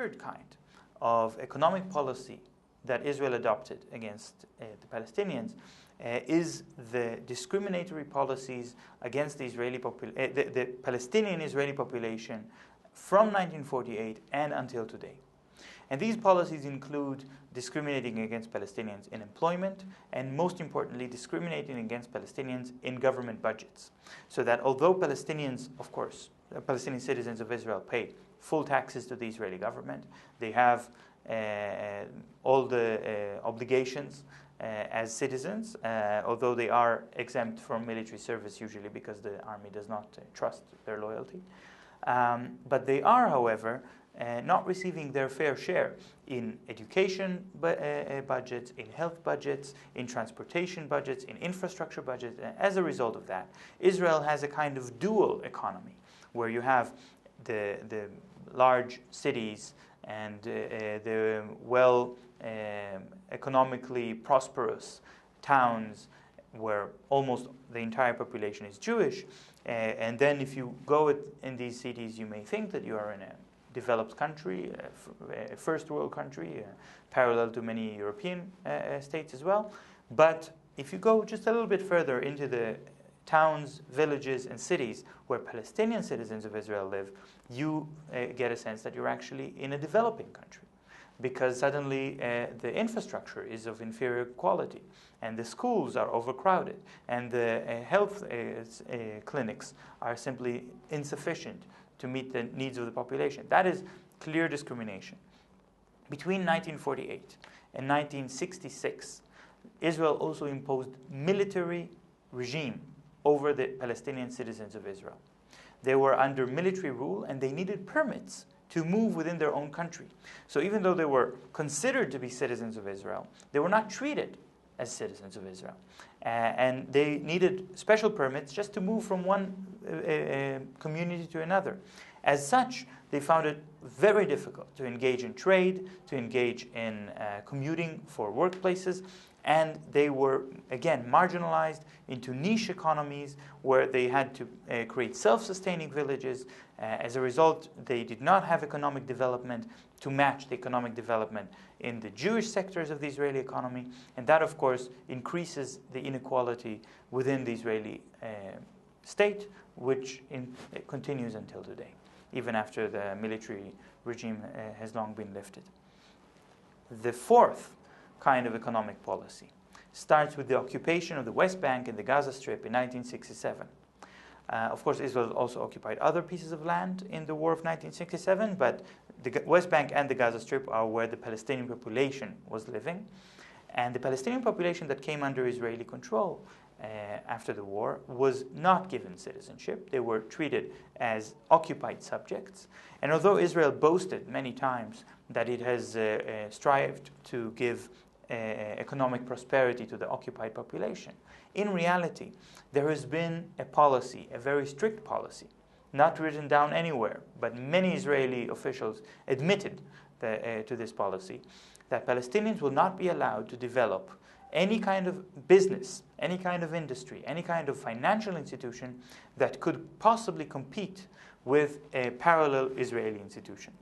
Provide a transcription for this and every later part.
third kind of economic policy that Israel adopted against the Palestinians is the discriminatory policies against the the Palestinian Israeli population from 1948 and until today. And these policies include discriminating against Palestinians in employment, and most importantly, discriminating against Palestinians in government budgets. So that although Palestinians, of course, Palestinian citizens of Israel pay full taxes to the Israeli government, they have all the obligations as citizens, although they are exempt from military service usually because the army does not trust their loyalty. But they are, however, not receiving their fair share in education budgets, in health budgets, in transportation budgets, in infrastructure budgets. And as a result of that, Israel has a kind of dual economy where you have the large cities and the economically prosperous towns where almost the entire population is Jewish. And then if you go in these cities, you may think that you are in a developed country, a first world country, parallel to many European states as well. But if you go just a little bit further into the towns, villages, and cities where Palestinian citizens of Israel live, you get a sense that you're actually in a developing country, because suddenly the infrastructure is of inferior quality, and the schools are overcrowded, and the health clinics are simply insufficient to meet the needs of the population. That is clear discrimination. Between 1948 and 1966, Israel also imposed military regime over the Palestinian citizens of Israel. They were under military rule and they needed permits to move within their own country. So even though they were considered to be citizens of Israel, they were not treated as citizens of Israel. And they needed special permits just to move from one community to another. As such, they found it very difficult to engage in trade, to engage in commuting for workplaces, and they were, again, marginalized into niche economies where they had to create self-sustaining villages. As a result, they did not have economic development to match the economic development in the Jewish sectors of the Israeli economy, and that, of course, increases the inequality within the Israeli state, which continues until today, even after the military regime has long been lifted. The fourth kind of economic policy starts with the occupation of the West Bank and the Gaza Strip in 1967. Of course, Israel also occupied other pieces of land in the war of 1967, but the West Bank and the Gaza Strip are where the Palestinian population was living. And the Palestinian population that came under Israeli control after the war was not given citizenship. They were treated as occupied subjects. And although Israel boasted many times that it has strived to give economic prosperity to the occupied population, in reality, there has been a policy, a very strict policy, not written down anywhere, but many Israeli officials admitted to this policy, that Palestinians will not be allowed to develop any kind of business, any kind of industry, any kind of financial institution that could possibly compete with a parallel Israeli institution.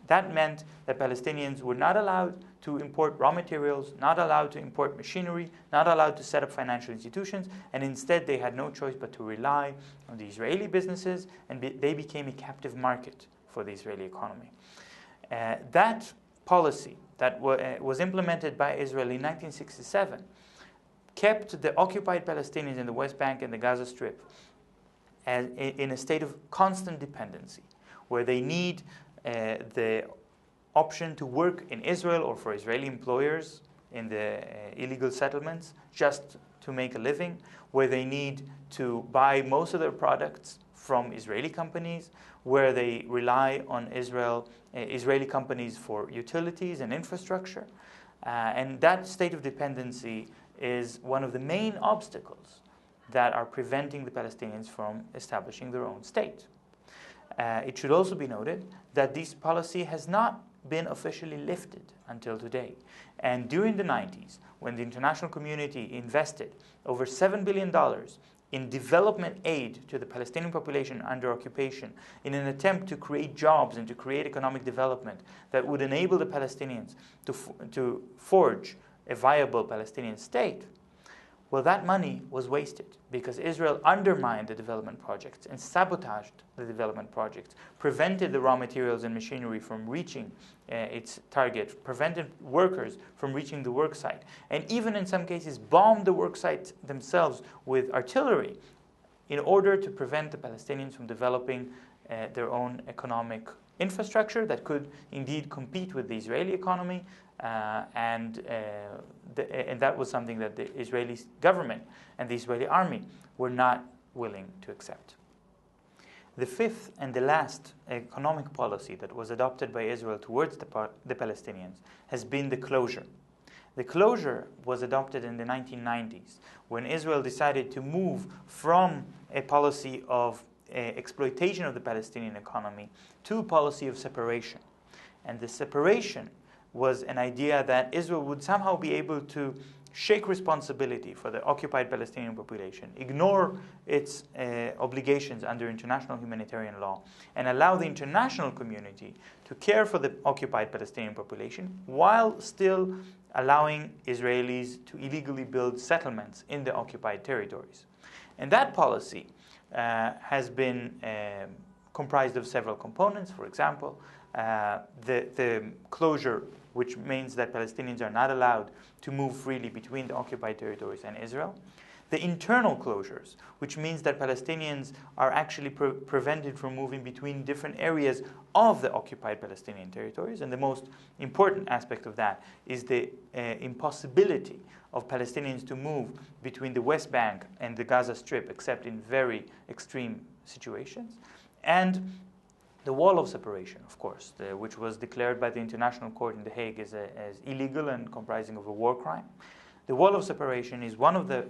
That meant that Palestinians were not allowed to import raw materials, not allowed to import machinery, not allowed to set up financial institutions, and instead they had no choice but to rely on the Israeli businesses, and they became a captive market for the Israeli economy. That policy that was implemented by Israel in 1967 kept the occupied Palestinians in the West Bank and the Gaza Strip in a state of constant dependency, where they need the option to work in Israel or for Israeli employers in the illegal settlements just to make a living, where they need to buy most of their products from Israeli companies, where they rely on Israeli companies for utilities and infrastructure. And that state of dependency is one of the main obstacles that are preventing the Palestinians from establishing their own state. It should also be noted that this policy has not been officially lifted until today. And during the 90s, when the international community invested over $7 billion in development aid to the Palestinian population under occupation in an attempt to create jobs and to create economic development that would enable the Palestinians to forge a viable Palestinian state, well, that money was wasted because Israel undermined the development projects and sabotaged the development projects, prevented the raw materials and machinery from reaching its target, prevented workers from reaching the work site, and even in some cases bombed the work sites themselves with artillery in order to prevent the Palestinians from developing their own economic infrastructure that could indeed compete with the Israeli economy, and that was something that the Israeli government and the Israeli army were not willing to accept. The fifth and the last economic policy that was adopted by Israel towards the Palestinians has been the closure. The closure was adopted in the 1990s when Israel decided to move from a policy of exploitation of the Palestinian economy to a policy of separation. And the separation was an idea that Israel would somehow be able to shake responsibility for the occupied Palestinian population, ignore its obligations under international humanitarian law, and allow the international community to care for the occupied Palestinian population while still allowing Israelis to illegally build settlements in the occupied territories. And that policy has been comprised of several components. For example, the closure, which means that Palestinians are not allowed to move freely between the occupied territories and Israel. The internal closures, which means that Palestinians are actually prevented from moving between different areas of the occupied Palestinian territories. And the most important aspect of that is the impossibility of Palestinians to move between the West Bank and the Gaza Strip, except in very extreme situations. And the wall of separation, of course, which was declared by the International Court in The Hague as illegal and comprising of a war crime. The wall of separation is one of the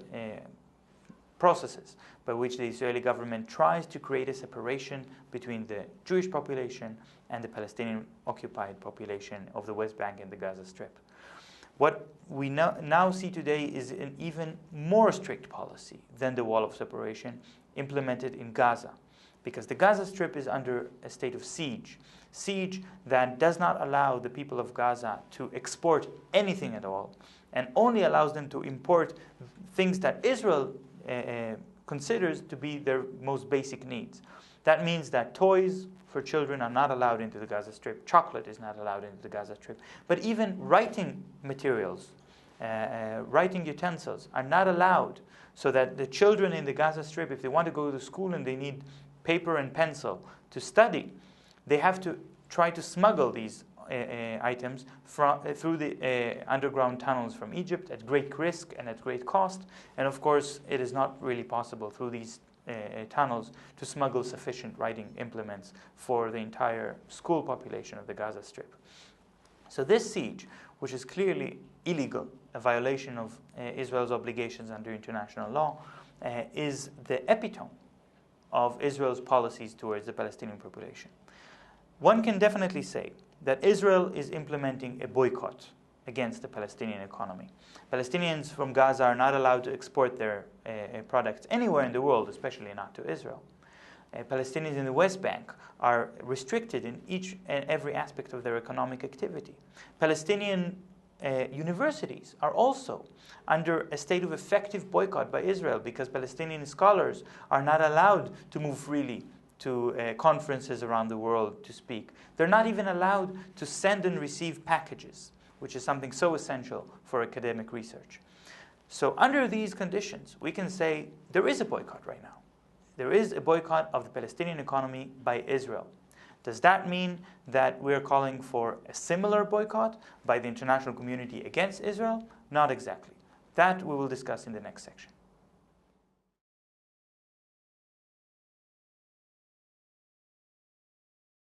processes by which the Israeli government tries to create a separation between the Jewish population and the Palestinian occupied population of the West Bank and the Gaza Strip. What we now see today is an even more strict policy than the wall of separation implemented in Gaza, because the Gaza Strip is under a state of siege that does not allow the people of Gaza to export anything at all, and only allows them to import things that Israel considers to be their most basic needs. That means that toys for children are not allowed into the Gaza Strip, chocolate is not allowed into the Gaza Strip, but even writing materials, writing utensils are not allowed, so that the children in the Gaza Strip, if they want to go to school and they need paper and pencil to study, they have to try to smuggle these items through the underground tunnels from Egypt at great risk and at great cost. And of course, it is not really possible through these tunnels to smuggle sufficient writing implements for the entire school population of the Gaza Strip. So this siege, which is clearly illegal, a violation of Israel's obligations under international law, is the epitome of Israel's policies towards the Palestinian population. One can definitely say that Israel is implementing a boycott against the Palestinian economy. Palestinians from Gaza are not allowed to export their products anywhere in the world, especially not to Israel. Palestinians in the West Bank are restricted in each and every aspect of their economic activity. Palestinian universities are also under a state of effective boycott by Israel, because Palestinian scholars are not allowed to move freely to conferences around the world to speak. They're not even allowed to send and receive packages, which is something so essential for academic research. So under these conditions, we can say there is a boycott right now. There is a boycott of the Palestinian economy by Israel. Does that mean that we're calling for a similar boycott by the international community against Israel? Not exactly. That we will discuss in the next section.